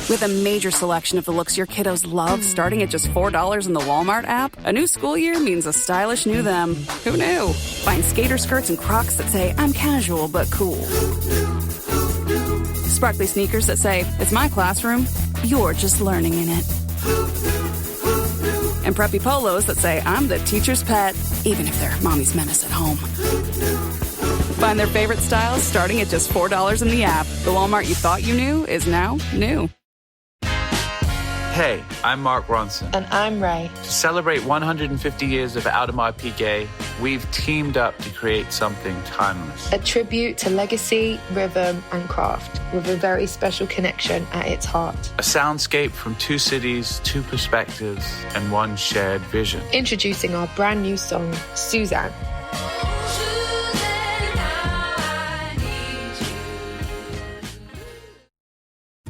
With a major selection of the looks your kiddos love starting at just $4 in the Walmart app, a new school year means a stylish new them. Who knew? Find skater skirts and Crocs that say, I'm casual but cool. Sparkly sneakers that say, it's my classroom, you're just learning in it. And preppy polos that say, I'm the teacher's pet, even if they're mommy's menace at home. Find their favorite styles starting at just $4 in the app. The Walmart you thought you knew is now new. Hey, I'm Mark Ronson. And I'm Ray. To celebrate 150 years of Audemars Piguet, we've teamed up to create something timeless. A tribute to legacy, rhythm, and craft, with a very special connection at its heart. A soundscape from two cities, two perspectives, and one shared vision. Introducing our brand new song, Suzanne.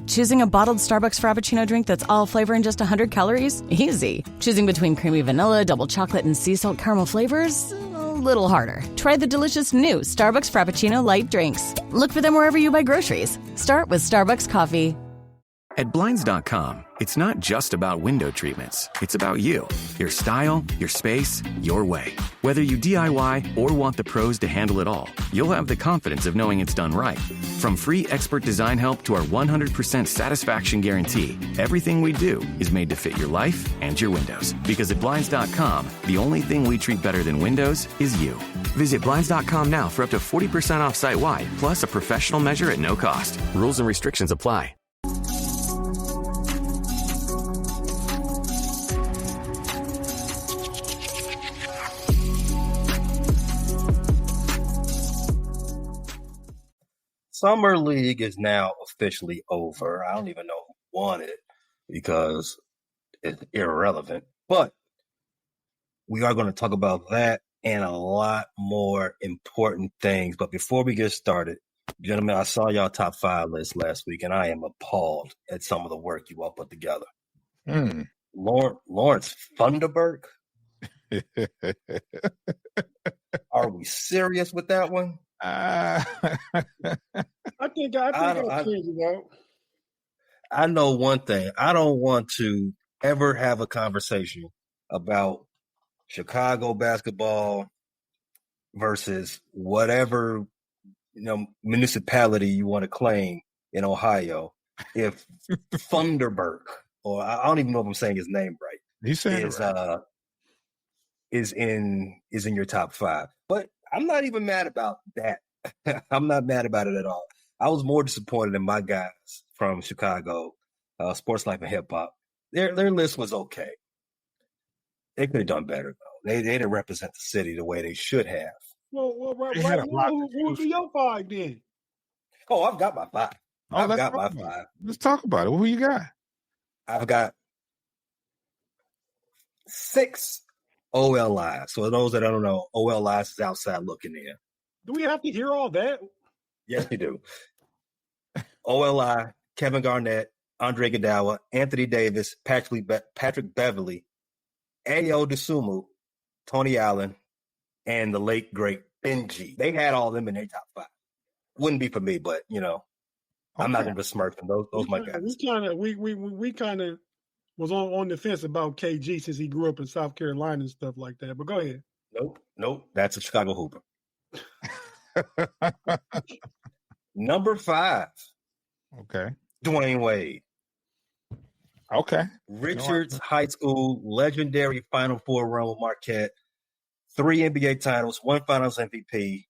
Choosing a bottled Starbucks Frappuccino drink that's all flavor and just 100 calories? Easy. Choosing between creamy vanilla, double chocolate, and sea salt caramel flavors? A little harder. Try the delicious new Starbucks Frappuccino light drinks. Look for them wherever you buy groceries. Start with Starbucks coffee. At Blinds.com, it's not just about window treatments. It's about you, your style, your space, your way. Whether you DIY or want the pros to handle it all, you'll have the confidence of knowing it's done right. From free expert design help to our 100% satisfaction guarantee, everything we do is made to fit your life and your windows. Because at Blinds.com, the only thing we treat better than windows is you. Visit Blinds.com now for up to 40% off site-wide, plus a professional measure at no cost. Rules and restrictions apply. Summer League is now officially over. I don't even know who won it because it's irrelevant. But we are going to talk about that and a lot more important things. But before we get started, gentlemen, I saw y'all top 5 list last week, and I am appalled at some of the work you all put together. Lawrence Funderburk? Are we serious with that one? I think I'll change it out. I know one thing. I don't want to ever have a conversation about Chicago basketball versus whatever municipality you want to claim in Ohio. If Funderburk, or I don't even know if I'm saying his name right, is in your top 5. But I'm not even mad about that. I'm not mad about it at all. I was more disappointed in my guys from Chicago, Sports Life and Hip Hop. Their list was okay. They could have done better, though. They didn't represent the city the way they should have. Well, right. Who would be your 5 then? Oh, I've got my 5. I've got my 5. Let's talk about it. Who you got? I've got 6 OLIs. So those that don't know, OLIs is outside looking in. Do we have to hear all that? Yes, we do. OLI, Kevin Garnett, Andre Iguodala, Anthony Davis, Patrick Beverly, Ayo Dosunmu, Tony Allen, and the late, great Benji. They had all of them in their top 5. Wouldn't be for me, but, I'm not going to besmirch them. Those my guys. We kind of was on the fence about KG since he grew up in South Carolina and stuff like that. But go ahead. Nope. That's a Chicago Hooper. Number 5. Okay. Dwayne Wade. Okay. Richards High School, legendary Final Four run with Marquette, 3 NBA titles, 1 Finals MVP.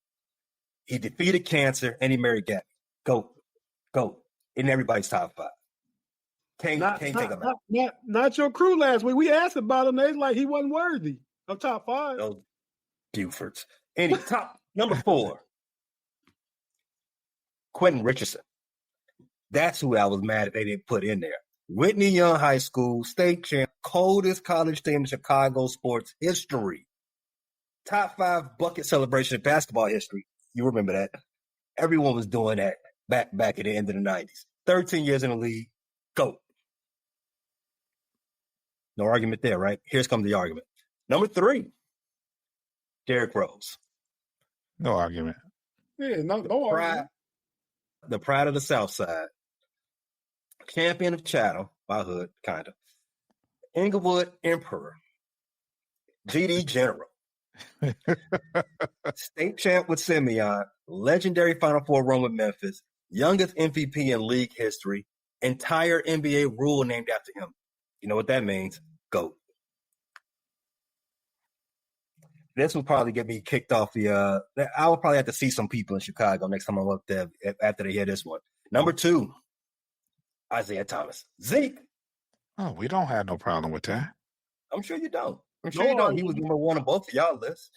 He defeated cancer, and he married Gabby. Go. In everybody's top 5. Can't take him out. Not your crew last week. We asked about him. They like he wasn't worthy of top 5. Those Bufords. Top number 4. Quentin Richardson. That's who I was mad that they didn't put in there. Whitney Young High School, state champ, coldest college team in Chicago sports history. Top 5 bucket celebration in basketball history. You remember that. Everyone was doing that back at the end of the 90s. 13 years in the league. Go. No argument there, right? Here's comes the argument. Number 3, Derrick Rose. No argument. Yeah, no argument. The pride of the South Side. champion of Chatham, my hood, kind of. Inglewood Emperor, GD General, state champ with Simeon, legendary Final Four run with Memphis, youngest MVP in league history, entire NBA rule named after him. You know what that means? GOAT. This will probably get me kicked off the I will probably have to see some people in Chicago next time I'm up there after they hear this one. Number 2, Isaiah Thomas. Zeke. Oh, we don't have no problem with that. I'm sure you don't. I'm sure you don't. He was number 1 on both of y'all lists.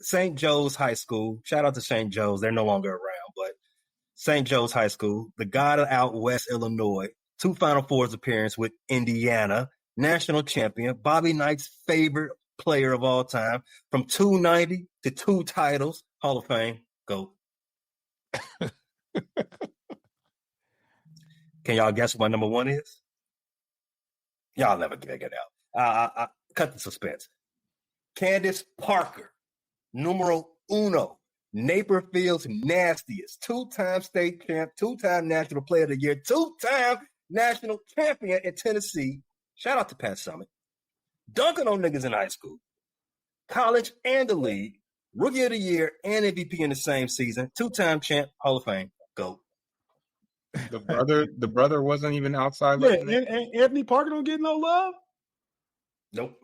St. Joe's High School. Shout out to St. Joe's. They're no longer around, but St. Joe's High School. The God of out West Illinois. 2 Final Fours appearance with Indiana. National champion. Bobby Knight's favorite player of all time. From 290 to 2 titles. Hall of Fame. GOAT. Can y'all guess what my number 1 is? Y'all never figure it out. I cut the suspense. Candace Parker, numero uno, Naperville's nastiest, 2-time state champ, 2-time national player of the year, 2-time national champion in Tennessee. Shout out to Pat Summitt. Dunking on niggas in high school, college, and the league. Rookie of the year and MVP in the same season. 2-time champ, Hall of Fame. GOAT. The brother wasn't even outside. Yeah, and Anthony Parker don't get no love. Nope.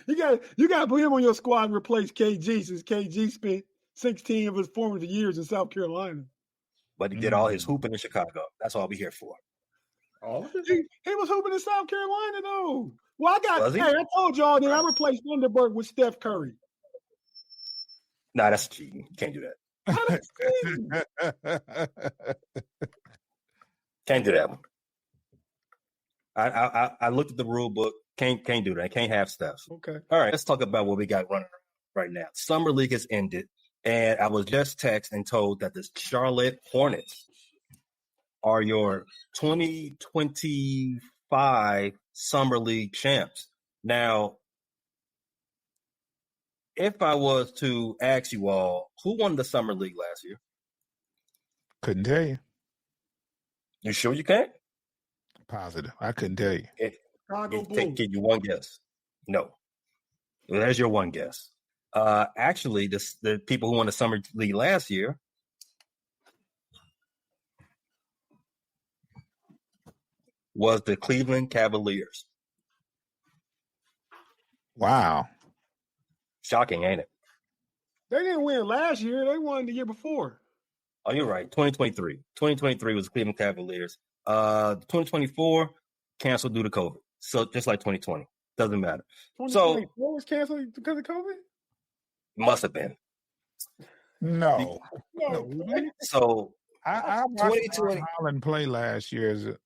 You got to put him on your squad and replace KG, since KG spent 16 of his formative years in South Carolina. But he did all his hooping in Chicago. That's all we here for. All of it? He was hooping in South Carolina, though. Well, I told y'all that I replaced Thunderbird with Steph Curry. Nah, that's cheating. You can't do that. Can't do that one. I looked at the rule book. Can't do that. Can't have Steph. Okay. All right. Let's talk about what we got running right now. Summer League has ended, and I was just texted and told that the Charlotte Hornets are your 2025 Summer League champs. Now, if I was to ask you all, who won the Summer League last year? Couldn't tell you. You sure you can't? Positive. I couldn't tell you. Give you one guess. No. There's your one guess. Actually, the people who won the Summer League last year was the Cleveland Cavaliers. Wow. Shocking, ain't it? They didn't win last year. They won the year before. Oh, you're right. 2023. 2023 was the Cleveland Cavaliers. 2024 canceled due to COVID. So just like 2020. Doesn't matter. 2024 was canceled because of COVID? Must have been. No. So I watched Ron Holland play last year.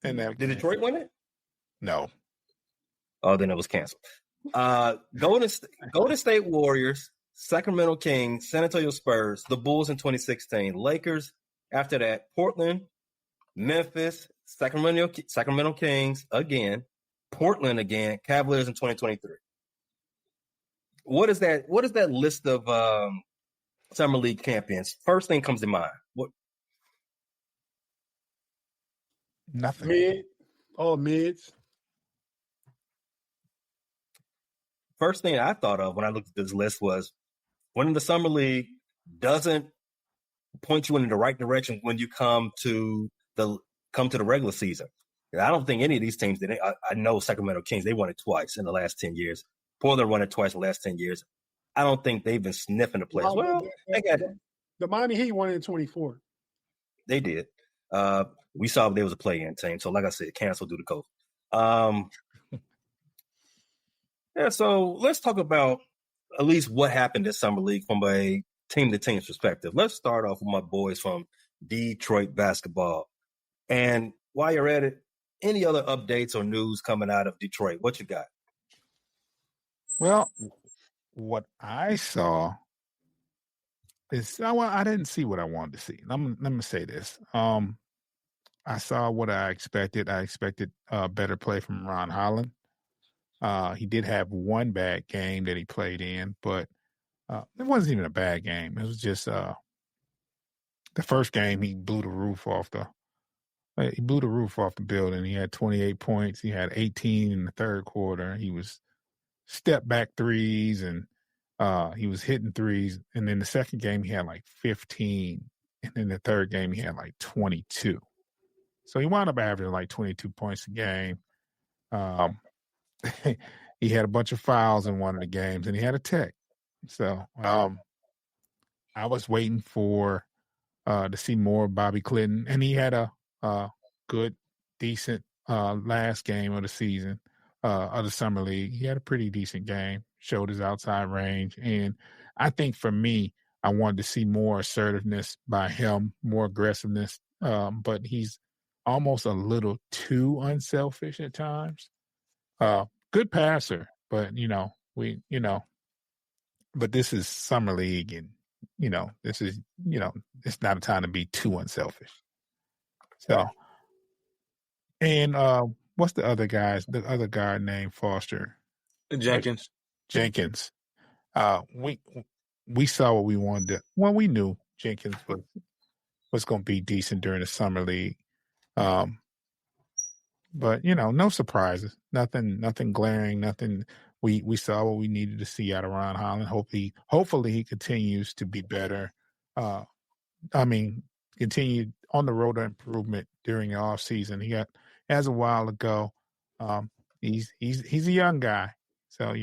Did Detroit win it? No. Oh, then it was canceled. Golden State Warriors, Sacramento Kings, San Antonio Spurs, the Bulls in 2016, Lakers after that, Portland, Memphis, Sacramento Kings again, Portland again, Cavaliers in 2023. What is that list of Summer League champions? First thing comes to mind. What? Nothing. Mids. First thing I thought of when I looked at this list was winning the Summer League doesn't point you in the right direction when you come to the regular season. And I don't think any of these teams did. I know Sacramento Kings, they won it twice in the last 10 years. Portland won it twice in the last 10 years. I don't think they've been sniffing the place. Well, the Miami Heat won it in 24. They did. We saw there was a play-in team. So like I said, canceled due to COVID. Yeah, so let's talk about at least what happened this Summer League from a team-to-team perspective. Let's start off with my boys from Detroit basketball. And while you're at it, any other updates or news coming out of Detroit? What you got? Well, what I saw is I didn't see what I wanted to see. Let me say this. I saw what I expected. I expected better play from Ron Holland. He did have one bad game that he played in, but it wasn't even a bad game. It was just the first game he blew the roof off the building. He had 28 points. He had 18 in the third quarter. He was step back threes and he was hitting threes. And then the second game he had like 15. And then the third game he had like 22. So he wound up averaging like 22 points a game. He had a bunch of fouls in one of the games and he had a tech. So I was waiting for to see more of Bobby Clinton, and he had a good, decent last game of the season of the summer league. He had a pretty decent game, showed his outside range, and I think for me, I wanted to see more assertiveness by him, more aggressiveness, but he's almost a little too unselfish at times. Good passer, but but this is summer league, and this is it's not a time to be too unselfish. So, and what's the other guy named Foster? Jenkins. We saw what we wanted to. Well, we knew Jenkins was going to be decent during the summer league. But no surprises, nothing glaring, nothing. We saw what we needed to see out of Ron Holland. Hopefully he continues to be better. Continued on the road to improvement during the offseason. He has a while to go. He's a young guy, so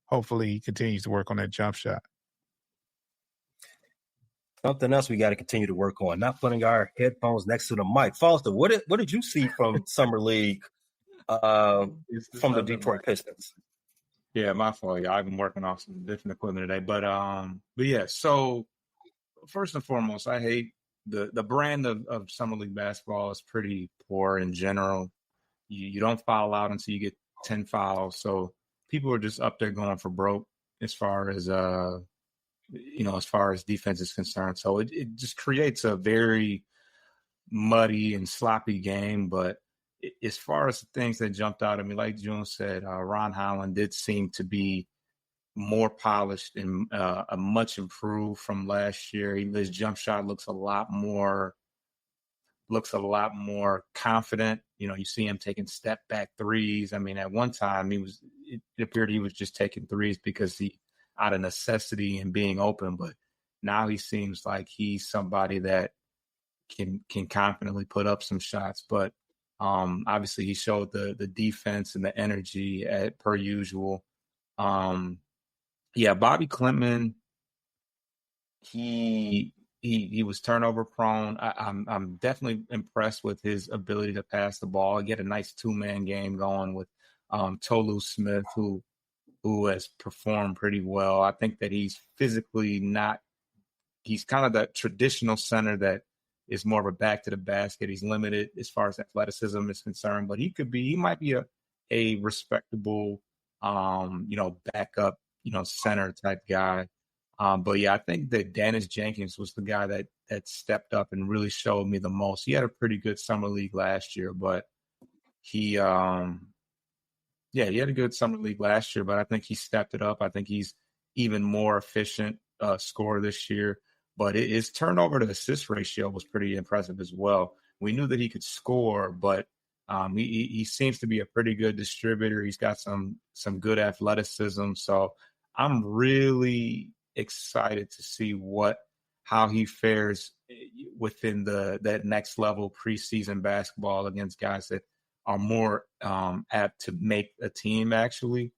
hopefully he continues to work on that jump shot. Something else we got to continue to work on, not putting our headphones next to the mic. Foster, what did you see from Summer League from the Detroit Pistons? Yeah, my fault. Yeah, I've been working off some different equipment today. But yeah, so first and foremost, I hate the brand of Summer League basketball is pretty poor in general. You don't foul out until you get 10 fouls. So people are just up there going for broke as far as defense is concerned. So it just creates a very muddy and sloppy game. But as far as the things that jumped out at me, like June said, Ron Holland did seem to be more polished and much improved from last year. His jump shot looks a lot more confident. You see him taking step back threes. I mean, at one time it appeared he was just taking threes because he out of necessity and being open, but now he seems like he's somebody that can confidently put up some shots. But obviously he showed the defense and the energy per usual. Bobby Clinton, he was turnover prone. I'm definitely impressed with his ability to pass the ball. Get a nice 2-man game going with Tolu Smith, who has performed pretty well. I think that he's physically he's kind of that traditional center that is more of a back to the basket. He's limited as far as athleticism is concerned, but he might be a respectable, backup, center type guy. But yeah, I think that Dennis Jenkins was the guy that stepped up and really showed me the most. He had a pretty good summer league last year, but he had a good summer league last year, but I think he stepped it up. I think he's even more efficient scorer this year. But his turnover to assist ratio was pretty impressive as well. We knew that he could score, but he seems to be a pretty good distributor. He's got some good athleticism. So I'm really excited to see how he fares within that next level preseason basketball against guys that are more apt to make a team, actually,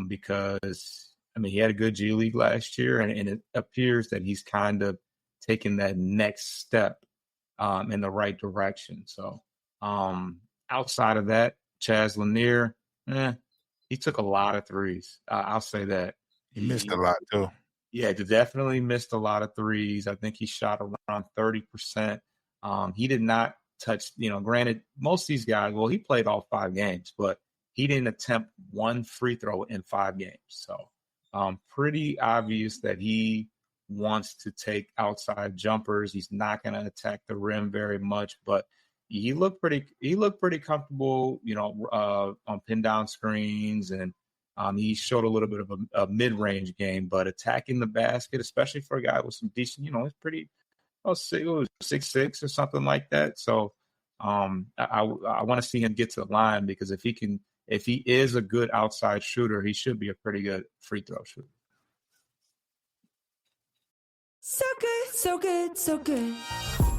because he had a good G League last year, and it appears that he's kind of taking that next step in the right direction. So outside of that, Chaz Lanier, he took a lot of threes. I'll say that. He missed a lot, too. Yeah, definitely missed a lot of threes. I think he shot around 30%. He did not touch, granted, most of these guys, he played all 5 games, but he didn't attempt one free throw in 5 games. So pretty obvious that he wants to take outside jumpers. He's not going to attack the rim very much, but he looked pretty comfortable, on pin down screens, and he showed a little bit of a mid-range game, but attacking the basket, especially for a guy with some decent, he's 6'6" or something like that. So I want to see him get to the line, because if he is a good outside shooter, he should be a pretty good free throw shooter. So good, so good, so good.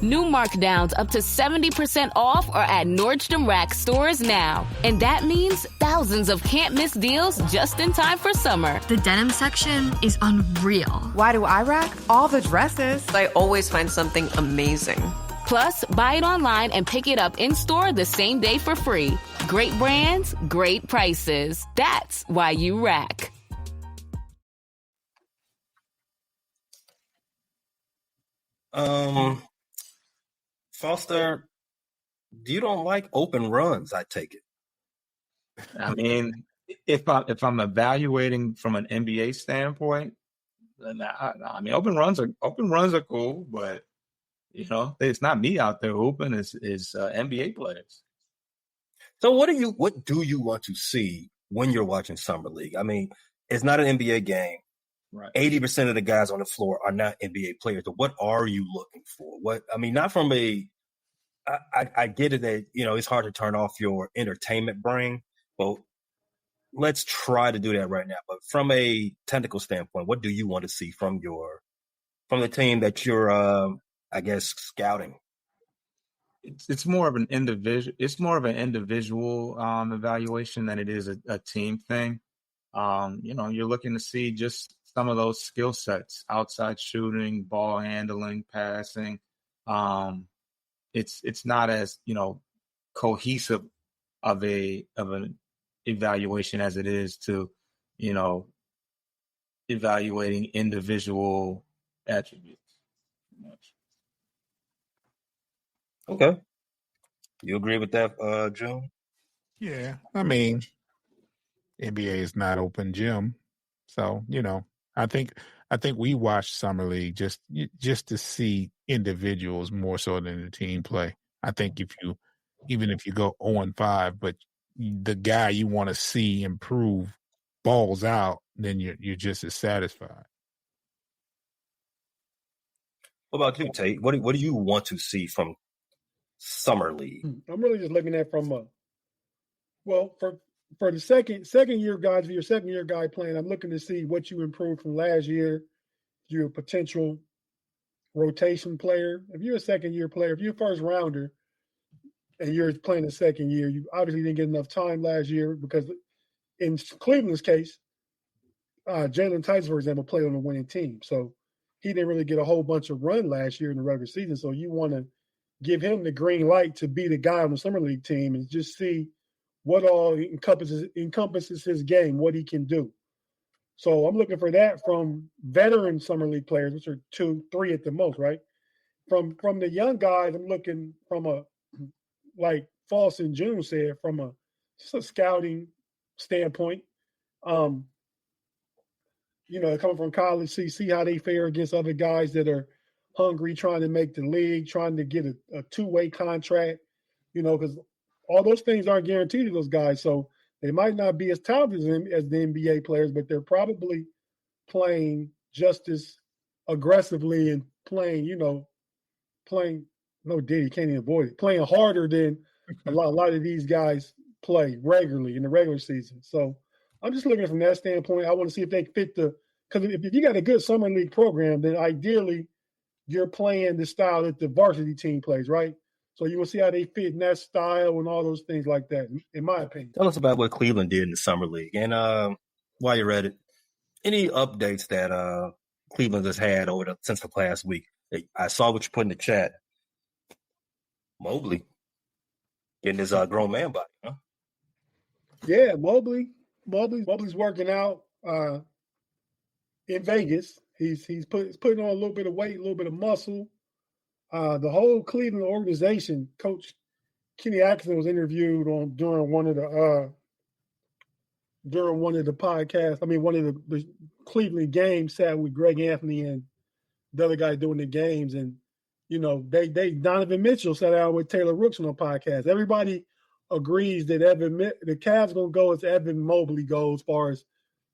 New markdowns up to 70% off are at Nordstrom Rack stores now. And that means thousands of can't-miss deals just in time for summer. The denim section is unreal. Why do I rack? All the dresses. I always find something amazing. Plus, buy it online and pick it up in-store the same day for free. Great brands, great prices. That's why you rack. Foster, you don't like open runs, I take it. I mean, if I'm evaluating from an NBA standpoint, then I mean, open runs are cool, but it's not me out there hooping. It's NBA players. So what do you want to see when you're watching Summer League? I mean, it's not an NBA game. Right. 80% of the guys on the floor are not NBA players. So what are you looking for? Not from I get it that, it's hard to turn off your entertainment brain, but let's try to do that right now. But from a technical standpoint, what do you want to see from the team that you're, scouting? It's more of an individual. It's more of an individual evaluation than it is a team thing. You're looking to see just some of those skill sets: outside shooting, ball handling, passing. It's not as cohesive of an evaluation as it is to evaluating individual attributes. Okay, you agree with that, June? Yeah, I mean, NBA is not open gym, so I think we watch Summer League just to see individuals more so than the team play. I think even if you go 0-5, but the guy you want to see improve balls out, then you're just as satisfied. What about you, Tate? What do you want to see from Summer League? I'm really just looking at from for the second year guys, if you're a second year guy playing, I'm looking to see what you improved from last year. You're a potential rotation player. If you're a second year player, if you're a first rounder and you're playing the second year, you obviously didn't get enough time last year because in Cleveland's case, Jalen Tyson, for example, played on a winning team. So he didn't really get a whole bunch of run last year in the regular season. So you want to give him the green light to be the guy on the Summer League team and just see what all encompasses his game, what he can do. So I'm looking for that from veteran Summer League players, which are 2-3 at the most, right? From the young guys, I'm looking from like Foss and June said, from just a scouting standpoint. Coming from college, see how they fare against other guys that are hungry, trying to make the league, trying to get a two-way contract, because all those things aren't guaranteed to those guys. So they might not be as talented as the NBA players, but they're probably playing just as aggressively and playing, no Diddy, can't even avoid it, playing harder than a lot of these guys play regularly in the regular season. So I'm just looking from that standpoint. I want to see if they fit because if you got a good Summer League program, then ideally you're playing the style that the varsity team plays, right? So you will see how they fit in that style and all those things like that, in my opinion. Tell us about what Cleveland did in the Summer League. And while you're at it, any updates that Cleveland has had since the past week? I saw what you put in the chat. Mobley getting his grown man body, huh? Yeah, Mobley's working out in Vegas. He's putting on a little bit of weight, a little bit of muscle. The whole Cleveland organization, Coach Kenny Atkinson was interviewed during one of the podcasts. I mean, one of the Cleveland games, sat with Greg Anthony and the other guy doing the games, and they Donovan Mitchell sat down with Taylor Rooks on a podcast. Everybody agrees that the Cavs gonna go as Evan Mobley goes, as far as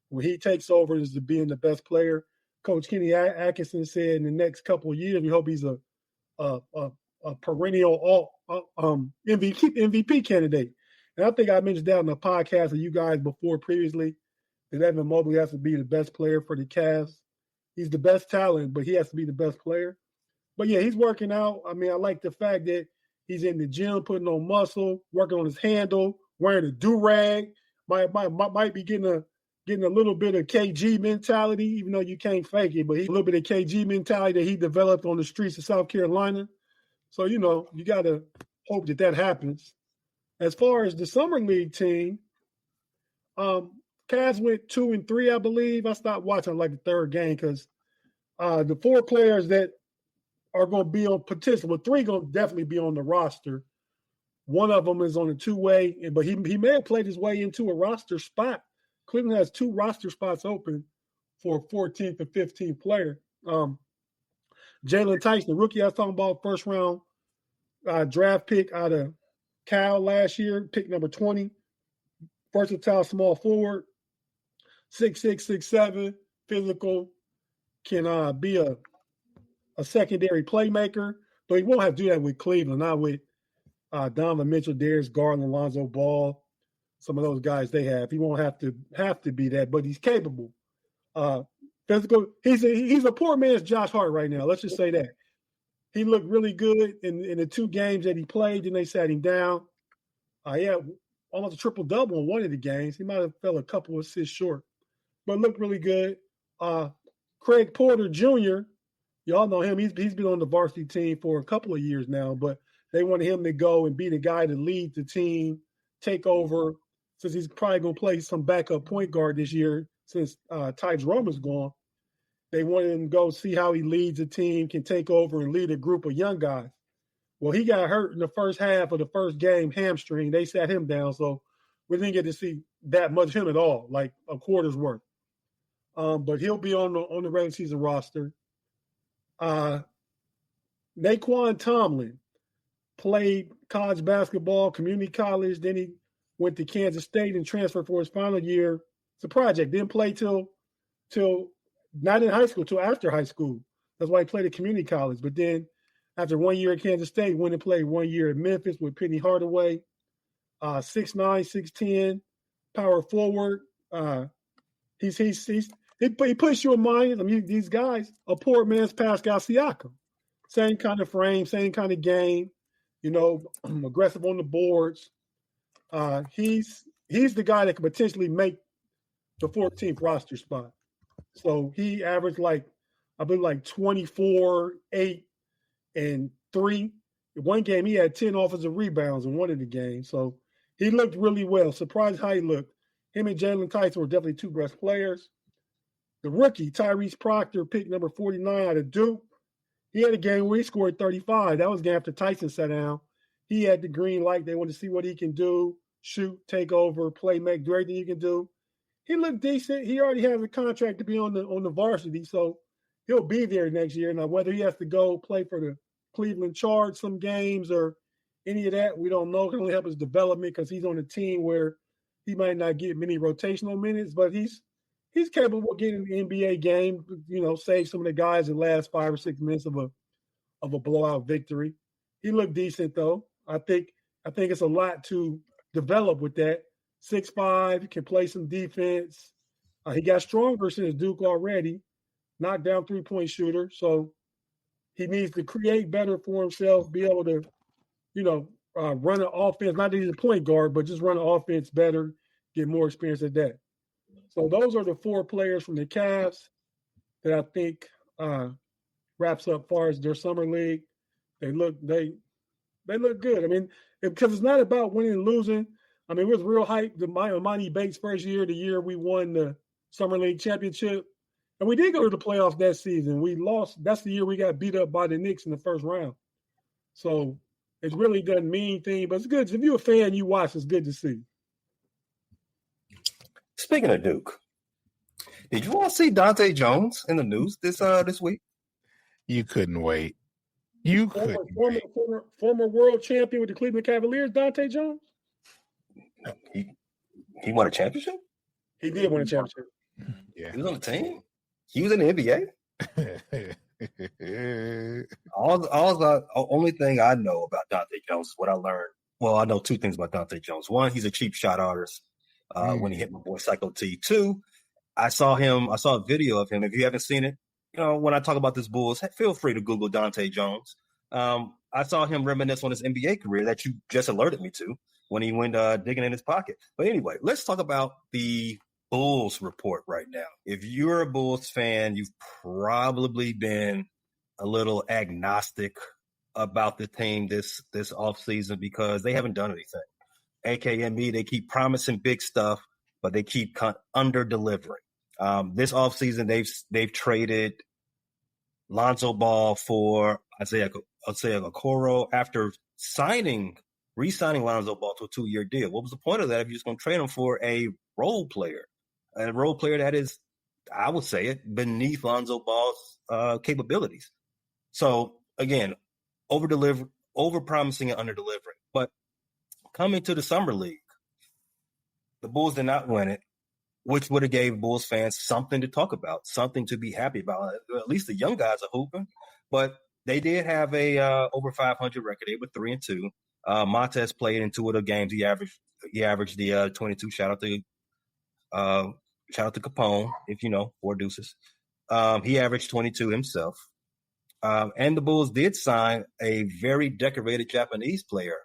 when he takes over as being the best player. Coach Kenny Atkinson said in the next couple of years, we hope he's a a perennial MVP candidate. And I think I mentioned that on the podcast with you guys before previously, that Evan Mobley has to be the best player for the Cavs. He's the best talent, but he has to be the best player. But yeah, he's working out. I mean, I like the fact that he's in the gym, putting on muscle, working on his handle, wearing a do-rag. Might be getting a little bit of KG mentality, even though you can't fake it, but a little bit of KG mentality that he developed on the streets of South Carolina. So, you got to hope that happens. As far as the Summer League team, Cavs went 2-3, I believe. I stopped watching like the third game because the 4 players that are going to be on potential, but 3 going to definitely be on the roster. One of them is on a 2-way, but he may have played his way into a roster spot. Cleveland has 2 roster spots open for a 14th and 15th player. Jalen Tyson, the rookie I was talking about, first round draft pick out of Cal last year, pick number 20. Versatile small forward, 6'6", 6'7", physical, can be a secondary playmaker, but he won't have to do that with Cleveland, not with Donovan Mitchell, Darius Garland, Lonzo Ball, some of those guys they have. He won't have to be that, but he's capable. Physical. He's a poor man's Josh Hart right now. Let's just say that. He looked really good in the 2 games that he played. Then they sat him down. He had almost a triple-double in one of the games. He might have fell a couple of assists short, but looked really good. Craig Porter Jr., y'all know him. He's been on the varsity team for a couple of years now, but they wanted him to go and be the guy to lead the team, take over, since he's probably going to play some backup point guard this year since Ty Jerome is gone. They wanted him to go see how he leads a team, can take over and lead a group of young guys. Well, he got hurt in the first half of the first game, hamstring. They sat him down, so we didn't get to see that much of him at all, like a quarter's worth. But he'll be on the regular season roster. Naquan Tomlin played college basketball, community college. Then he went to Kansas State and transferred for his final year. It's a project. Didn't play till not in high school, till after high school. That's why he played at community college. But then after 1 year at Kansas State, went and played 1 year at Memphis with Penny Hardaway. 6'9", 6'10", power forward. He puts you in mind. I mean, these guys, a poor man's Pascal Siakam. Same kind of frame, same kind of game. Aggressive on the boards. He's the guy that could potentially make the 14th roster spot. So he averaged I believe 24, 8, and 3. In one game, he had 10 offensive rebounds in one of the games. So he looked really well. Surprised how he looked. Him and Jalen Tyson were definitely 2 best players. The rookie, Tyrese Proctor, pick number 49 out of Duke. He had a game where he scored 35. That was the game after Tyson sat down. He had the green light. They wanted to see what he can do, shoot, take over, play, make, do everything he can do. He looked decent. He already has a contract to be on the varsity, so he'll be there next year. Now, whether he has to go play for the Cleveland Charge some games or any of that, we don't know. It can only help his development because he's on a team where he might not get many rotational minutes, but he's capable of getting an NBA game, save some of the guys in the last 5 or 6 minutes of a blowout victory. He looked decent, though. I think it's a lot to develop with that. 6'5", can play some defense. He got stronger since Duke already. Knocked down 3-point shooter. So he needs to create better for himself, be able to, run an offense. Not that he's a point guard, but just run an offense better, get more experience at that. So those are the 4 players from the Cavs that I think wraps up as far as their summer league. They look good. I mean, because it's not about winning and losing. I mean, it was real hype. Monty Bates' first year, the year we won the Summer League championship. And we did go to the playoffs that season. We lost. That's the year we got beat up by the Knicks in the first round. So it really doesn't mean anything, but it's good. If you're a fan, you watch, it's good to see. Speaking of Duke, did you all see Dante Jones in the news this week? You couldn't wait. Former world champion with the Cleveland Cavaliers, Dante Jones? He won a championship? He did win a championship. Yeah. He was on the team? He was in the NBA? Only thing I know about Dante Jones is what I learned. Well, I know two things about Dante Jones. One, he's a cheap shot artist. When he hit my boy Psycho T. Two, I saw a video of him. If you haven't seen it, when I talk about this Bulls, feel free to Google Dante Jones. I saw him reminisce on his NBA career that you just alerted me to when he went digging in his pocket. But anyway, let's talk about the Bulls report right now. If you're a Bulls fan, you've probably been a little agnostic about the team this offseason because they haven't done anything. AKME, they keep promising big stuff, but they keep under-delivering. This offseason, they've traded Lonzo Ball for Isaiah Okoro after re-signing Lonzo Ball to a 2-year deal. What was the point of that if you're just going to trade him for a role player that is, I would say it, beneath Lonzo Ball's capabilities? So, again, over-promising and under-delivering. But coming to the Summer League, the Bulls did not win it, which would have gave Bulls fans something to talk about, something to be happy about. At least the young guys are hooping. But they did have a over 500 record. They were 3-2. Montez played in 2 of the games. He averaged the 22. Shout out to Capone, if 4 deuces. He averaged 22 himself. And the Bulls did sign a very decorated Japanese player,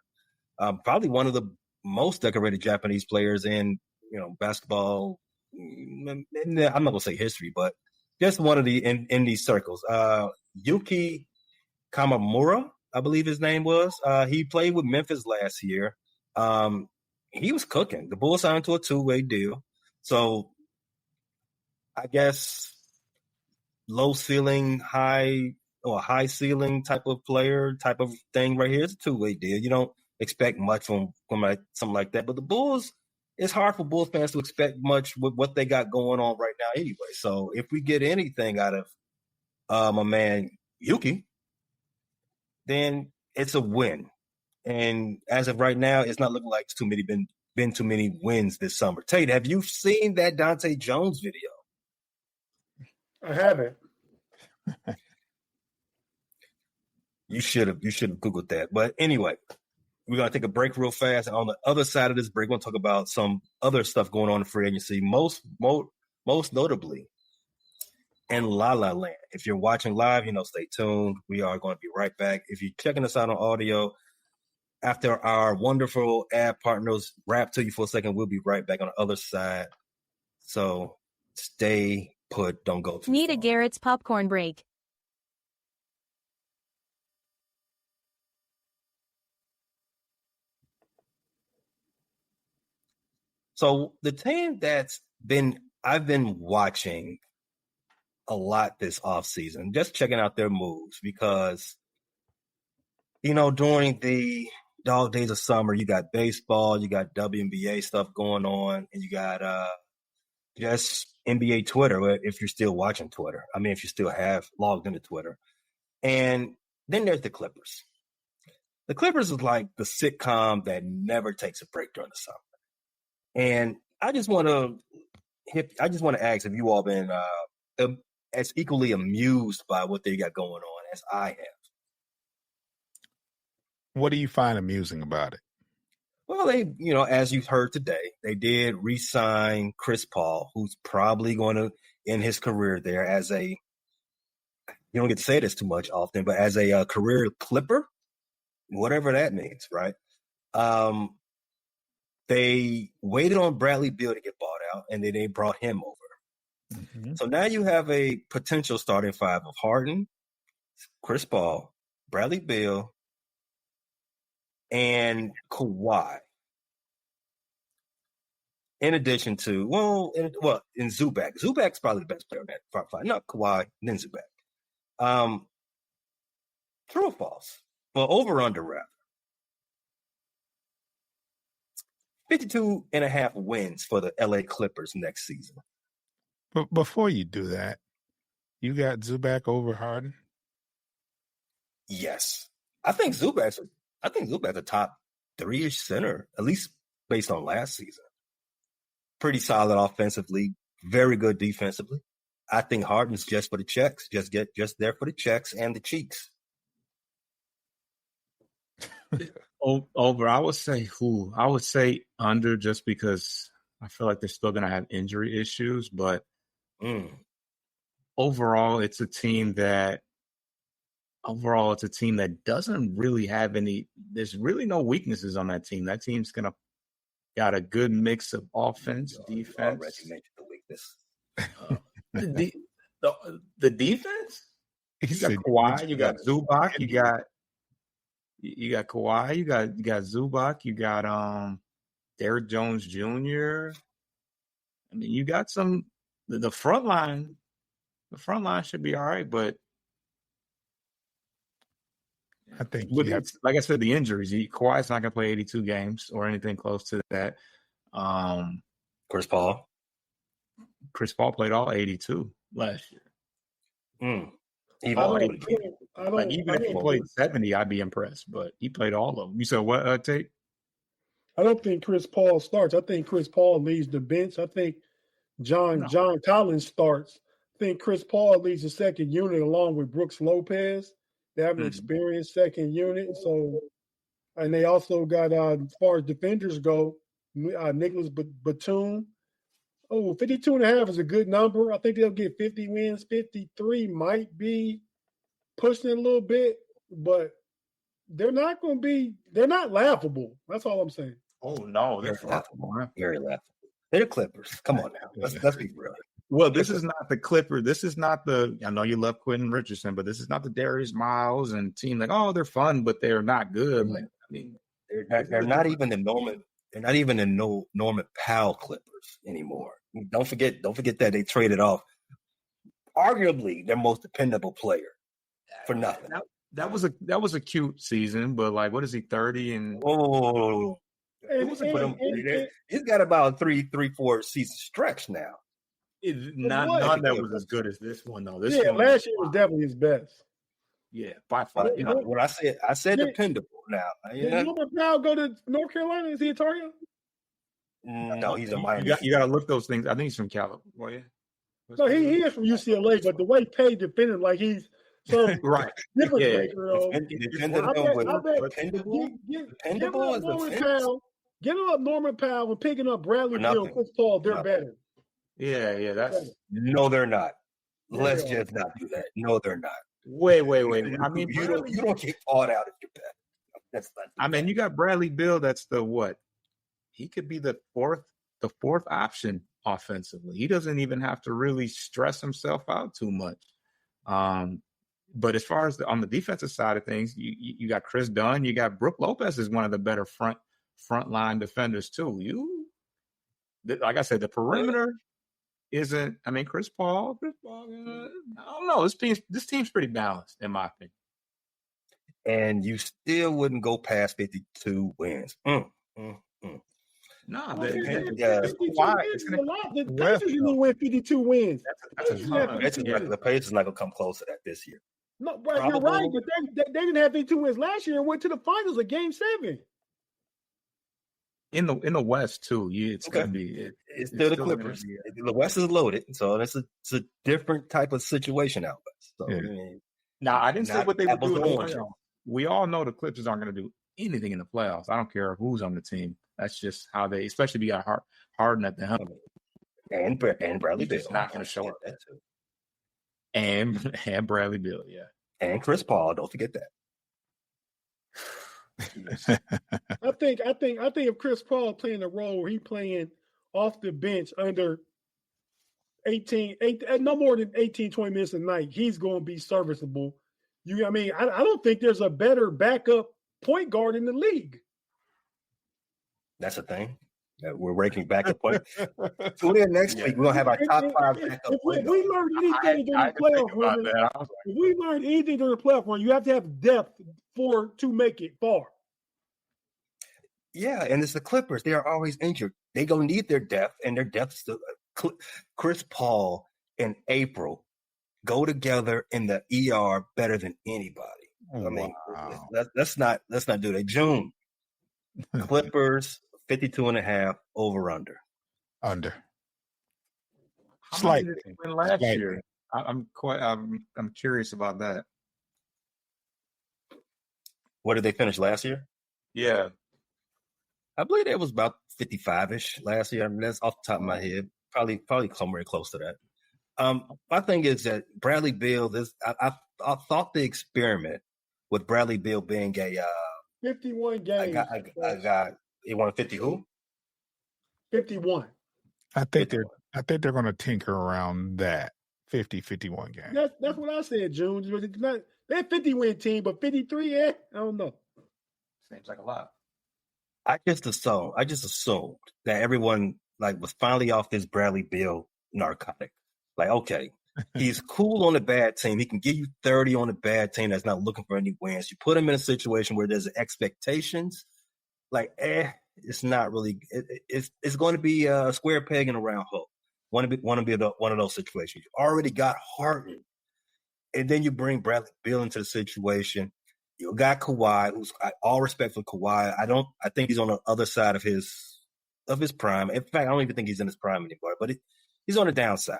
probably one of the most decorated Japanese players in basketball. I'm not gonna say history, but just one of the in these circles. Yuki Kamamura, I believe his name was. He played with Memphis last year. He was cooking. The Bulls signed to a 2-way deal. So I guess low ceiling, high ceiling type of player, type of thing right here. It's a 2-way deal. You don't expect much from something like that. But the Bulls, it's hard for Bulls fans to expect much with what they got going on right now anyway. So if we get anything out of my man Yuki, then it's a win. And as of right now, it's not looking like it's been too many wins this summer. Tate, have you seen that Dante Jones video? I haven't. You should have Googled that. But anyway, we're going to take a break real fast. And on the other side of this break, we're going to talk about some other stuff going on in free agency, most notably in La La Land. If you're watching live, stay tuned. We are going to be right back. If you're checking us out on audio, after our wonderful ad partners rap to you for a second, we'll be right back on the other side. So stay put. Don't go too Need far. a Garrett's popcorn break. So the team I've been watching a lot this offseason, just checking out their moves because, during the dog days of summer, you got baseball, you got WNBA stuff going on, and you got just NBA Twitter, if you're still watching Twitter. I mean, if you still have logged into Twitter. And then there's the Clippers. The Clippers is like the sitcom that never takes a break during the summer. And I just want to ask, have you all been as equally amused by what they got going on as I have? What do you find amusing about it? Well, they, as you've heard today, they did re-sign Chris Paul, who's probably going to end his career there as you don't get to say this too much often, but as a career Clipper, whatever that means, right? They waited on Bradley Beal to get bought out, and then they brought him over. Mm-hmm. So now you have a potential starting 5 of Harden, Chris Paul, Bradley Beal, and Kawhi. In addition to, in Zubac. Zubac's probably the best player in that front 5. Not Kawhi, then Zubac. True or false? Well, over under rather. 52.5 wins for the LA Clippers next season. But before you do that, you got Zubac over Harden? Yes. I think Zubac's a top 3-ish center, at least based on last season. Pretty solid offensively, very good defensively. I think Harden's just for the checks, just there for the checks and the cheeks. Over, I would say under, just because I feel like they're still going to have injury issues. But overall, it's a team that doesn't really have any. There's really no weaknesses on that team. That team's got a good mix of offense, defense. Reggie mentioned the weakness. The defense. You got Kawhi. You got Zubac. You got Kawhi. You got Zubac. You got Derrick Jones Jr. I mean, you got the front line. The front line should be all right, but I think, like I said, the injuries. Kawhi's not going to play 82 games or anything close to that. Chris Paul played all 82 last year. Even if he played 70, I'd be impressed. But he played all of them. You said what, Tate? I don't think Chris Paul starts. I think Chris Paul leads the bench. I think John Collins starts. I think Chris Paul leads the second unit along with Brooks Lopez. They have an experienced second unit. So, and they also got, as far as defenders go, Nicholas Batum. 52.5 is a good number. I think they'll get 50 wins. 53 might be pushing it a little bit, but they're not laughable. That's all I'm saying. Oh, no, they're laughable. Very laughable. They're the Clippers. Come on now. Let's be real. Well, this is not the Clipper. This is not I know you love Quentin Richardson, but this is not the Darius Miles and team they're fun, but they're not good. Like, I mean, they're not even the Norman. They're not even the Norman Powell Clippers anymore. Don't forget that they traded off arguably their most dependable player for nothing. That was a cute season, but like, what is he, 30 and? Oh, he's got about a 3-4 season stretch now. None that was as good as this one though. Last year was definitely his best. Yeah, by far. When I said dependable. Now, did Norman Powell go to North Carolina? Is he a Tar Heel? No, he's a Miami. You got to look those things. I think he's from California. No, he is from UCLA, but the way Page defended him like he's some right. different Giving up Norman Powell and picking up Bradley Beal and Chris Paul, they're better. Yeah, that's no, they're not. Let's just not do that. No, they're not. Wait. I mean, you don't get caught out if you're bad. That's not. I mean, you got Bradley Beal. That's the what? He could be the fourth option offensively. He doesn't even have to really stress himself out too much. But as far as on the defensive side of things, you got Chris Dunn. You got Brook Lopez is one of the better front line defenders too. Like I said, the perimeter isn't. I mean, Chris Paul. I don't know. This team's pretty balanced in my opinion. And you still wouldn't go past 52 wins. No, it's a lot. The Pacers didn't win 52 wins. The Pacers not gonna come close to that this year. No, right, you're right, but they didn't have 52 wins last year and went to the finals of Game 7. In the West too, it's gonna be. It's still the Clippers. The West is loaded, so it's a different type of situation out west. So, I mean, now I didn't say what they would do in the playoffs. We all know the Clippers aren't going to do anything in the playoffs. I don't care who's on the team. That's just how they, especially if you got Harden at the helm. And Bradley Beal. Not going to show up. That too. And Bradley Beal, yeah. And Chris Paul, don't forget that. I think if Chris Paul playing a role where he playing off the bench under 18, no more than 18, 20 minutes a night, he's going to be serviceable. I don't think there's a better backup point guard in the league. That's a thing. We're ranking backup point. Tune in next week. We're going to have our top 5 backup point guards. If we learned anything during the playoff run, you have to have depth to make it far. Yeah, and it's the Clippers. They are always injured. They're going to need their depth, and their depth is still Chris Paul and April go together in the ER better than anybody. I mean, let's not do that. June, Clippers 52.5 over under. How many Slightly. did they win last Slightly. year? I'm curious about that. What did they finish last year? Yeah. I believe it was about 55-ish last year. I mean, that's off the top of my head. Probably somewhere close to that. My thing is that Bradley Beal, I thought the experiment with Bradley Beal being a 51 games. I got he won 50 who? 51. I think they're going to tinker around that 50-51 game. That's what I said, June. They're a 50-win team, but 53, I don't know. Seems like a lot. I just assumed that everyone was finally off this Bradley Beal narcotic. Like, okay, he's cool on a bad team. He can give you 30 on a bad team that's not looking for any wins. You put him in a situation where there's expectations. It's not really. It's going to be a square peg in a round hole. Want to be one of those situations. You already got Harden, and then you bring Bradley Beal into the situation. You got Kawhi, who's all respect for Kawhi. I think he's on the other side of his prime. In fact, I don't even think he's in his prime anymore. But he's on the downside.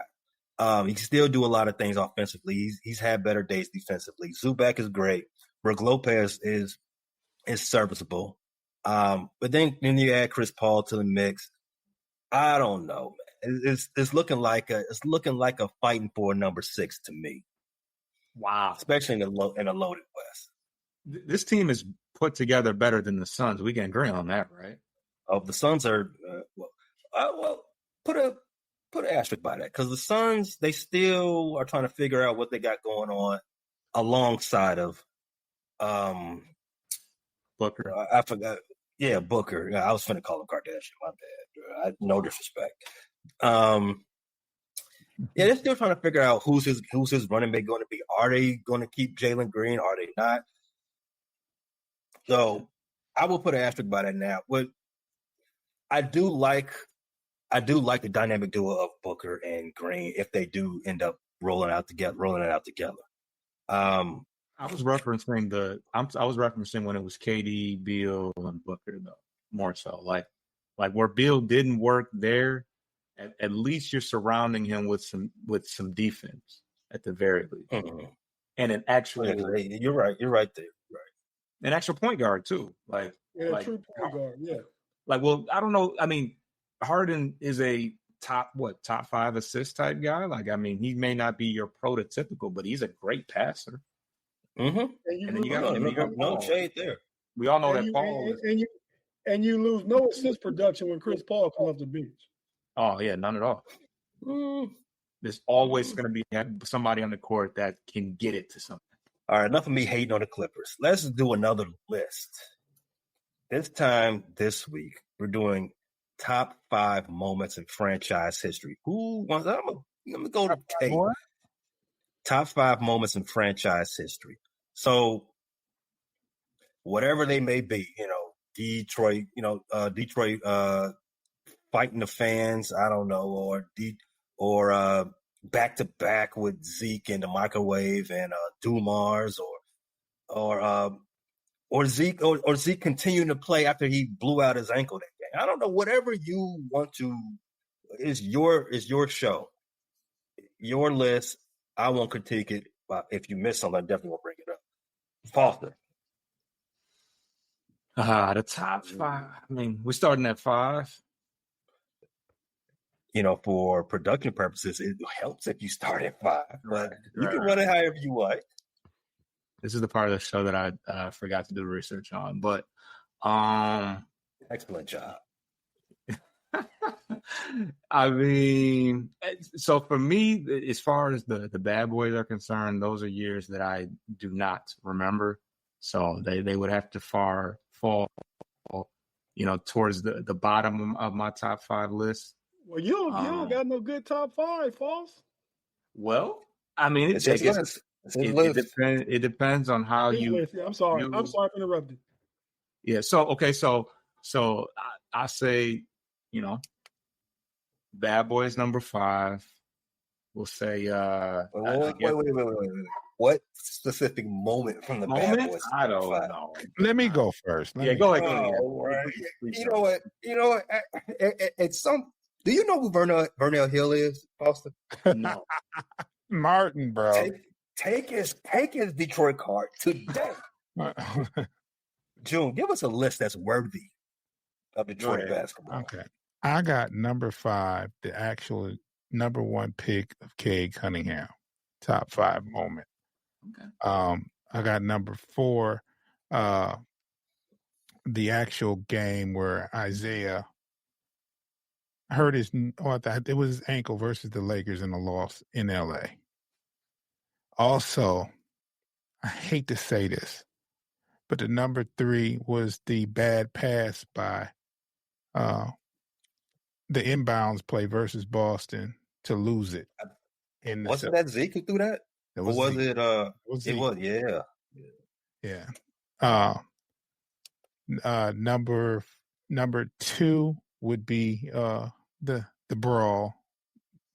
He can still do a lot of things offensively. He's had better days defensively. Zubac is great. Brook Lopez is serviceable. But then you add Chris Paul to the mix. I don't know, man. It's looking like a fighting for number 6 to me. Wow, especially in a loaded West. This team is put together better than the Suns. We can agree on that, right? Oh, the Suns are put an asterisk by that because the Suns, they still are trying to figure out what they got going on alongside of Booker. I forgot. Yeah, Booker. I was finna call him Kardashian. My bad. No disrespect. Yeah, they're still trying to figure out who's his running mate going to be. Are they going to keep Jalen Green? Are they not? So I will put an asterisk by that now. But I do like the dynamic duo of Booker and Green if they do end up rolling it out together. I was referencing when it was KD, Beal, and Booker though, more so. Like where Beal didn't work there, at least you're surrounding him with some defense at the very least. Mm-hmm. And an actual you're right there. Right. An actual point guard too. True point guard, yeah. I don't know. I mean, Harden is a top 5 assist type guy. He may not be your prototypical, but he's a great passer. Mm-hmm. And then you got no shade there. We all know that Paul and you lose no assist production when Chris Paul comes off the bench. Oh yeah, none at all. There's always going to be somebody on the court that can get it to something. All right, enough of me hating on the Clippers. Let's do another list. This week, we're doing top 5 moments in franchise history. Who wants? I'm gonna go to Kate. Top 5 moments in franchise history. So, whatever they may be, Detroit, Detroit fighting the fans. I don't know, or back to back with Zeke in the microwave and Dumars, or Zeke continuing to play after he blew out his ankle that game. I don't know. Whatever you want to is your show, your list. I won't critique it. But if you miss something, I definitely will bring it up. Foster. The top 5. I mean, we're starting at 5. For production purposes, it helps if you start at 5. But you can run it however you want. This is the part of the show that I forgot to do research on. But excellent job. I mean, so for me, as far as the Bad Boys are concerned, those are years that I do not remember. So they would have to fall, towards the bottom of my top 5 list. Well, you don't got no good top 5, False. Well, I mean, it depends on how you. I'm sorry for interrupting. Yeah. So okay. So I say, Bad Boys number 5. We'll say. Wait. What specific moment from the Bad Boys? I don't know. Let me go first. Go ahead. Right. You know what? It's some. Do you know who Vernell Hill is, Foster? No. Martin, bro. Take his Detroit card today. June, give us a list that's worthy of Detroit basketball. Okay. I got number 5, the actual number 1 pick of Cade Cunningham. Top 5 moment. Okay. I got number 4, the actual game where Isaiah hurt his, it was his ankle versus the Lakers in a loss in LA. Also, I hate to say this, but the number 3 was the bad pass by the inbounds play versus Boston to lose it. Wasn't that Zeke who threw that? Or was Zeke. it? It was, yeah. Yeah. Number 2 would be the brawl.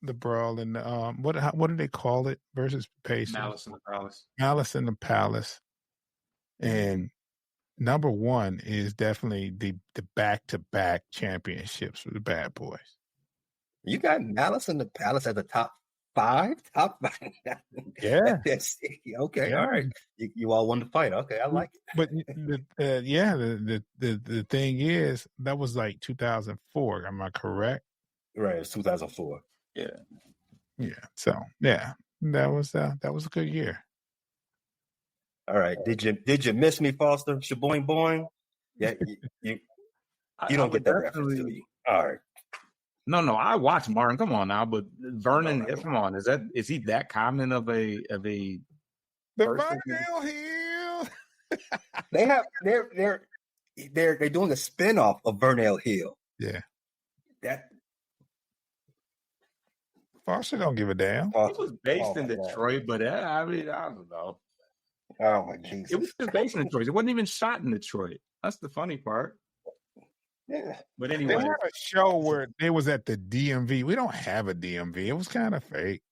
The brawl in the what do they call it versus Pacers? Malice in the Palace. Malice in the Palace. And number 1 is definitely the back-to-back championships for the Bad Boys. You got Malice in the Palace at the top 5? Top 5? Yeah. Okay, Yeah. all right. You all won the fight. Okay, I like it. But the thing is, that was like 2004. Am I correct? Right, it's 2004. Yeah. Yeah. So yeah, that was a good year. All right. Did you miss me, Foster? Shaboing boing? Yeah, you don't get that reference, do you? All right. No, I watched Martin. Come on now, but Vernon, come on, is he that common of a The person? Vernell Hill. They're doing a spinoff of Vernell Hill. Yeah. That Foster don't give a damn. He was based in Detroit, but I don't know. Oh my Jesus! It was just based in Detroit. It wasn't even shot in Detroit. That's the funny part. Yeah. But anyway, They had a show where they was at the DMV. We don't have a DMV. It was kind of fake.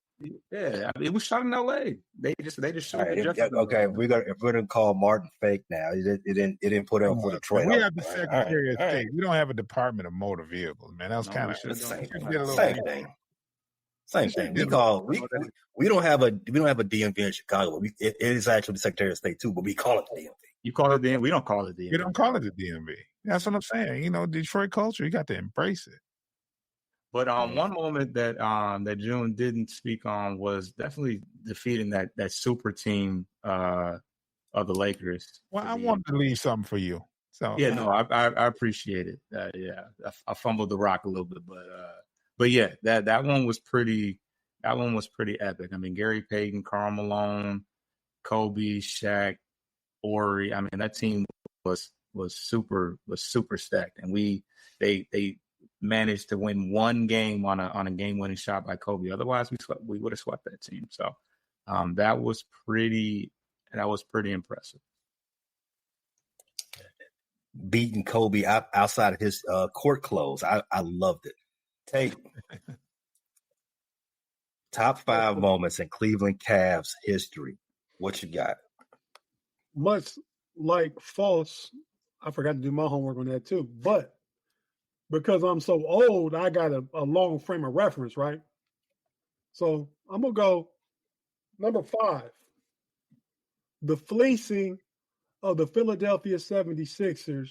Yeah, it was shot in LA. They just showed it. Okay, if we're gonna call Martin fake now. It didn't put up for Detroit. We have the Secretary of State. We don't have a Department of Motor Vehicles, man. That was kind of same thing. Same thing. We don't have a DMV in Chicago. It is actually the Secretary of State too, but we call it the DMV. You call it DMV. We don't call it DMV. We don't call it the DMV. That's what I'm saying. You know, Detroit culture. You got to embrace it. But one moment that June didn't speak on was definitely defeating that super team of the Lakers. Well, I wanted to leave something for you. So yeah, no, I appreciate it. I fumbled the rock a little bit, but yeah, that one was pretty. That one was pretty epic. I mean, Gary Payton, Karl Malone, Kobe, Shaq, Ori. I mean, that team was super stacked, and they managed to win one game on a game-winning shot by Kobe. Otherwise, we would have swept that team. So that was pretty impressive. Beating Kobe outside of his court clothes, I loved it. Tate, top 5 moments in Cleveland Cavs history. What you got? Much like False, I forgot to do my homework on that too. But because I'm so old, I got a long frame of reference, right? So I'm going to go number 5. The fleecing of the Philadelphia 76ers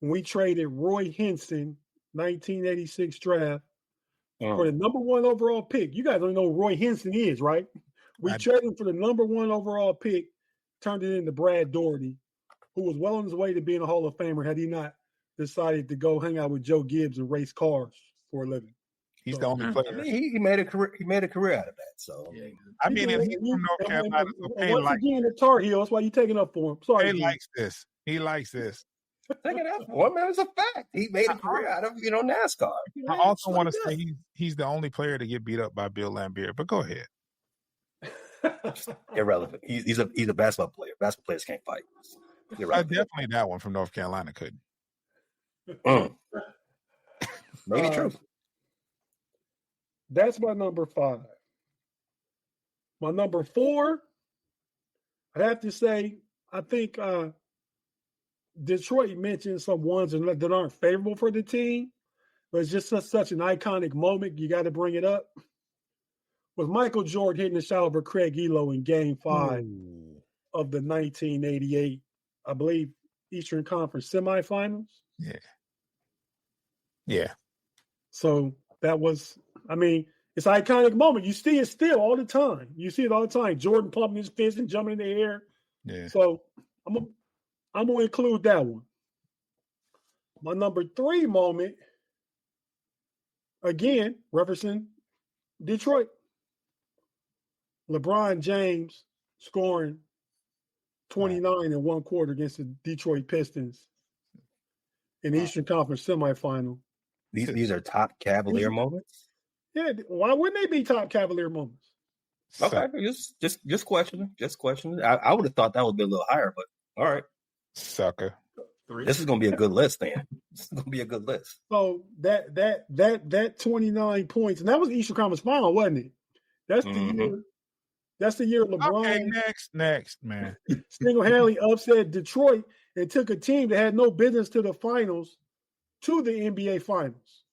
when we traded Roy Hinson, 1986 draft, for the number 1 overall pick. You guys don't know who Roy Hinson is, right? We traded him for the number 1 overall pick, turned it into Brad Daugherty, who was well on his way to being a Hall of Famer had he not decided to go hang out with Joe Gibbs and race cars for a living. He's the only player. I mean, he made a career. He made a career out of that. So I mean, if he's from North Carolina, once again, the Tar Heel. That's why you're taking up for him. Sorry, he likes this. He likes this. Take it out for him, man. It's a fact. He made a career out of NASCAR. I also want to say he's the only player to get beat up by Bill Laimbeer. But go ahead. Irrelevant. He's a basketball player. Basketball players can't fight. Definitely that one from North Carolina couldn't. Maybe true. That's my number 5. My number 4, I'd have to say, I think Detroit mentioned some ones that aren't favorable for the team, but it's just such an iconic moment. You got to bring it up. Was Michael Jordan hitting the shot over Craig Elo in Game 5 of the 1988, I believe, Eastern Conference semifinals? Yeah. Yeah. So that was, I mean, it's an iconic moment. You see it still all the time. You see it all the time. Jordan pumping his fist and jumping in the air. Yeah. So I'm going to include that one. My number 3 moment, again, referencing Detroit. LeBron James scoring 29 in one quarter against the Detroit Pistons in the Eastern Conference semifinal. These are top Cavalier moments? Yeah, why wouldn't they be top Cavalier moments? Okay, just questioning. Just questioning. I would have thought that would be a little higher, but all right. Sucker. This is going to be a good list, man. This is going to be a good list. So that 29 points, and that was the Eastern Conference final, wasn't it? That's the year. That's the year LeBron. Okay, next, man. Single-handedly upset Detroit and took a team that had no business to the finals to the NBA Finals.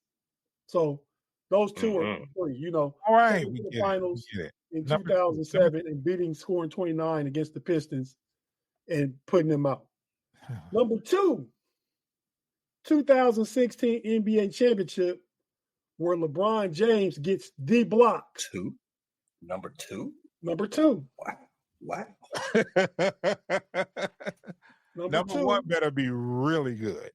So those two are free, you know. All right, we get the finals in Number 2007 and scoring 29 against the Pistons and putting them out. Number 2, 2016 NBA championship, where LeBron James gets de-blocked. Number 2? Number 2. Wow. Number 1 better be really good.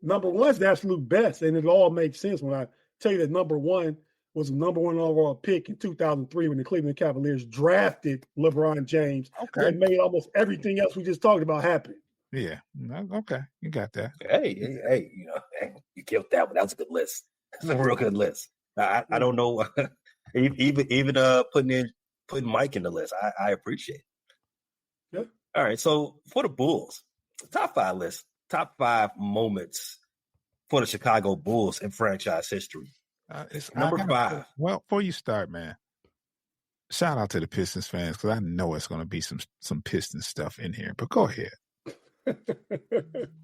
Number 1's the absolute best, and it all makes sense when I tell you that number 1 was the number 1 overall pick in 2003 when the Cleveland Cavaliers drafted LeBron James. Okay. And made almost everything else we just talked about happen. Yeah. Okay. You got that. Hey, you killed that one. That was a good list. That's a real good list. I don't know. even putting Mike in the list, I appreciate it. Yeah. All right. So for the Bulls, top 5 list, top 5 moments for the Chicago Bulls in franchise history. Number 5. Well, before you start, man, shout out to the Pistons fans because I know it's going to be some Pistons stuff in here. But go ahead.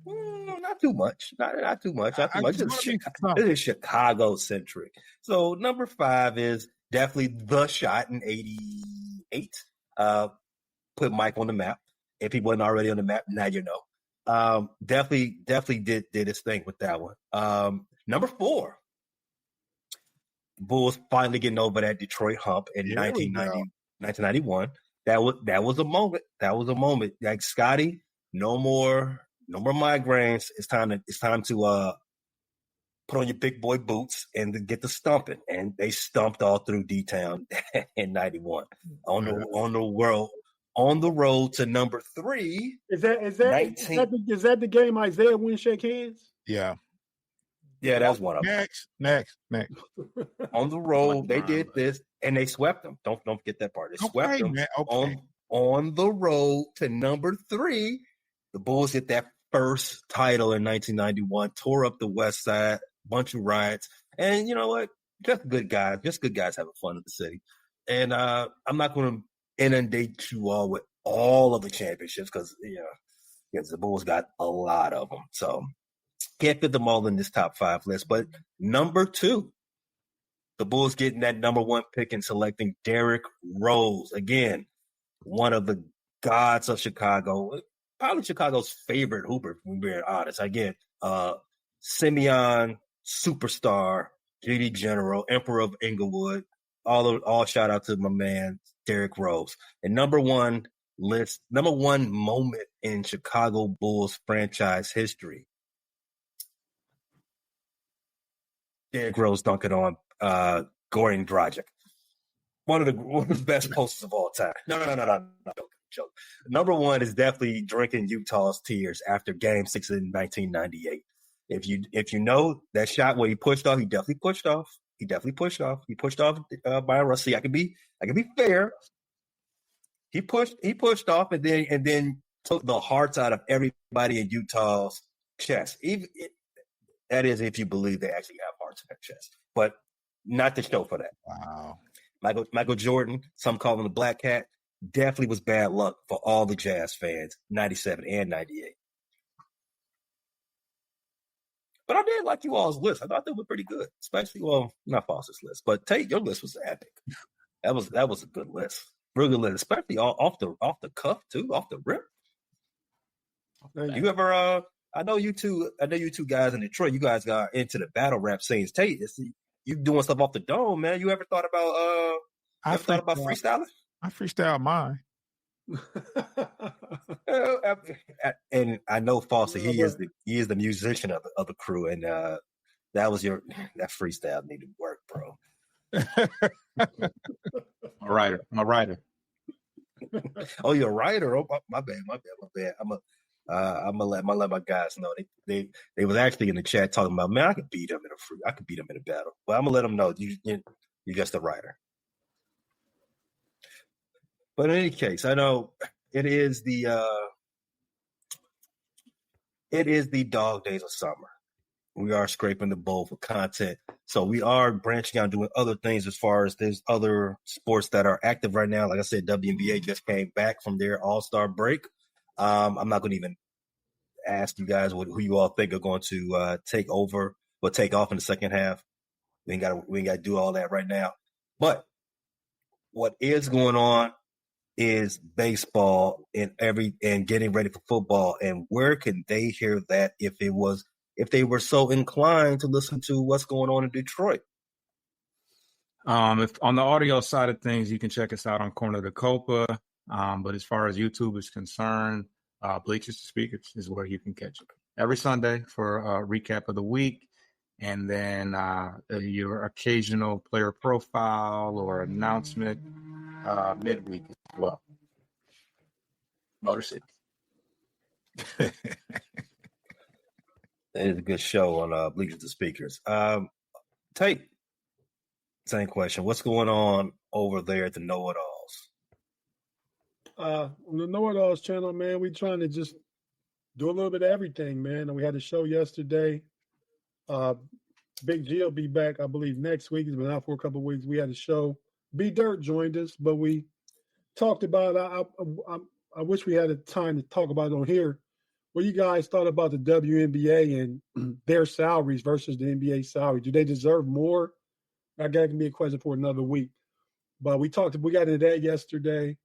Not too much. Not too much. Not too much. This is Chicago centric. So number 5 is definitely the shot in '88. Put Mike on the map. If he wasn't already on the map, now you know. Definitely did his thing with that one. Number 4, Bulls finally getting over that Detroit hump in 1991. That was a moment. That was a moment. Like Scotty, no more migraines. It's time to put on your big boy boots and to get the stumping. And they stumped all through D-Town in 91 on the road to number 3. Is that the game Isaiah win shake hands? Yeah. Yeah, that's one of them. Next. On the road, they did this and they swept them. Don't forget that part. They swept them on the road to number 3. The Bulls hit that first title in 1991, tore up the West Side, bunch of riots, and you know what? Just good guys having fun in the city. And I'm not going to inundate you all with all of the championships because the Bulls got a lot of them. So can't fit them all in this top 5 list. But number 2, the Bulls getting that number 1 pick and selecting Derrick Rose. Again, one of the gods of Chicago, probably Chicago's favorite hooper, if we're being honest. Again, Simeon, superstar, GD General, Emperor of Inglewood. All shout out to my man, Derrick Rose. And number 1 moment in Chicago Bulls franchise history. Derrick Rose dunking on Goran Dragic. One of the best posters of all time. No. Joke. Number 1 is definitely drinking Utah's tears after Game 6 in 1998. If you know that shot where he pushed off, he definitely pushed off. He pushed off by Rusty. I can be fair. He pushed off and then took the hearts out of everybody in Utah's chest. That is, if you believe they actually have hearts in their chest, but not the show for that. Wow. Michael Jordan, some call him the Black Cat, definitely was bad luck for all the Jazz fans, 97 and 98. But I did like you all's list. I thought they were pretty good, especially not Foster's list, but Tate, your list was epic. That was a good list, real good list, especially off the cuff too, off the rip. You ever? I know you two guys in Detroit. You guys got into the battle rap scenes. Tate, you doing stuff off the dome, man. You ever thought about freestyling? I freestyle mine. And I know Foster. He is the musician of the crew, and that freestyle needed work, bro. I'm a writer. Oh, you're a writer. Oh, my bad. I'm gonna let my guys know. They was actually in the chat talking about, man, I could beat him in a battle. But I'm gonna let them know you're just a writer. But in any case, I know it is the dog days of summer. We are scraping the bowl for content. So we are branching out, doing other things as far as there's other sports that are active right now. Like I said, WNBA just came back from their All-Star break. I'm not going to even ask you guys who you all think are going to take over or take off in the second half. We ain't got to do all that right now. But what is going on is baseball and getting ready for football. And where can they hear that if they were so inclined to listen to what's going on in Detroit? If on the audio side of things, you can check us out on Corner of the Copa. But as far as YouTube is concerned, Bleachers to Speakers is where you can catch it every Sunday for a recap of the week. And then your occasional player profile or announcement midweek as well. Motor City. It is a good show on Bleachers to Speakers. Tate, same question. What's going on over there at the Know-It-Alls? On the Know-It-Alls channel, man, we trying to just do a little bit of everything, man. And we had a show yesterday. Big G will be back, I believe, next week. He's been out for a couple of weeks. We had a show. B Dirt joined us, but we talked about I wish we had a time to talk about it on here. What you guys thought about the WNBA and their salaries versus the NBA salary? Do they deserve more? That can be a question for another week. But we got into that yesterday.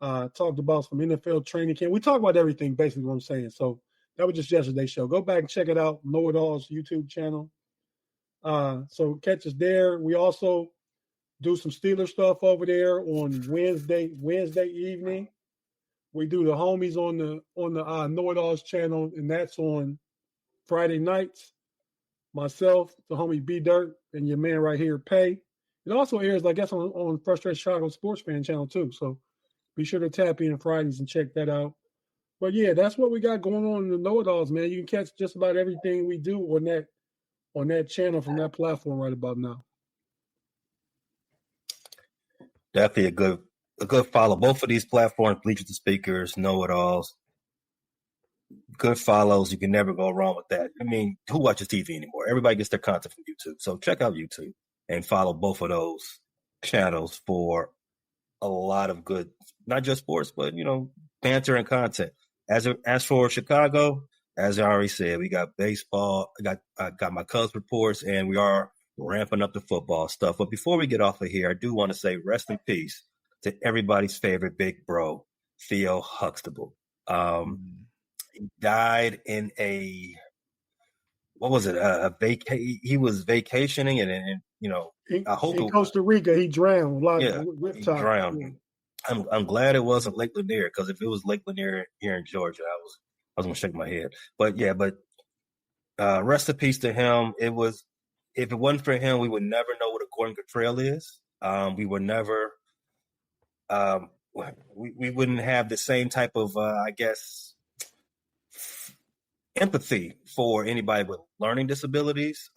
Talked about some NFL training camp. We talked about everything, basically what I'm saying. So that was just yesterday's show. Go back and check it out, Know-It-All's YouTube channel. So catch us there. We also do some Steeler stuff over there on Wednesday evening. We do the homies on the Know-It-All's channel, and that's on Friday nights. Myself, the homie B Dirt, and your man right here, Pay. It also airs, I guess, on Frustrated Chicago Sports Fan channel too. So be sure to tap in Fridays and check that out. But yeah, that's what we got going on in the Know-It-Alls, man. You can catch just about everything we do on that channel from that platform right about now. Definitely a good follow. Both of these platforms, Bleachers to Speakers, Know-It-Alls, good follows. You can never go wrong with that. I mean, who watches TV anymore? Everybody gets their content from YouTube. So check out YouTube and follow both of those channels for a lot of good, not just sports, but, banter and content. As for Chicago, as I already said, we got baseball. I got my Cubs reports, and we are ramping up the football stuff. But before we get off of here, I do want to say rest in peace to everybody's favorite big bro, Theo Huxtable. He died in he was vacationing and I hope in Costa Rica, he drowned. He drowned. I'm glad it wasn't Lake Lanier, because if it was Lake Lanier here in Georgia, I was gonna shake my head. But rest in peace to him. If it wasn't for him, we would never know what a Gordon Cottrell is. We would never we wouldn't have the same type of empathy for anybody with learning disabilities.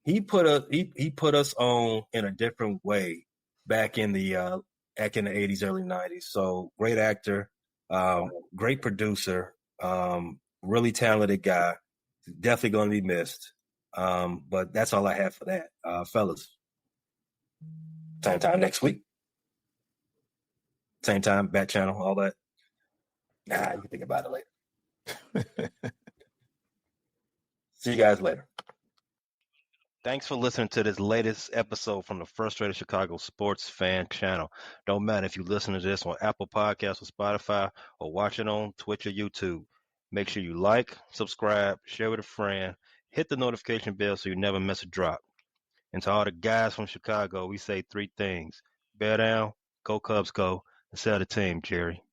He put us on in a different way back in the 80s, early 90s. So great actor, great producer, really talented guy. Definitely going to be missed. But that's all I have for that, fellas. Same time next week. Same time, back channel, all that. You can think about it later. See you guys later. Thanks for listening to this latest episode from the Frustrated Chicago Sports Fan Channel. Don't matter if you listen to this on Apple Podcasts or Spotify or watch it on Twitch or YouTube. Make sure you like, subscribe, share with a friend, hit the notification bell so you never miss a drop. And to all the guys from Chicago, we say three things. Bear down, go Cubs go, and sell the team, Jerry.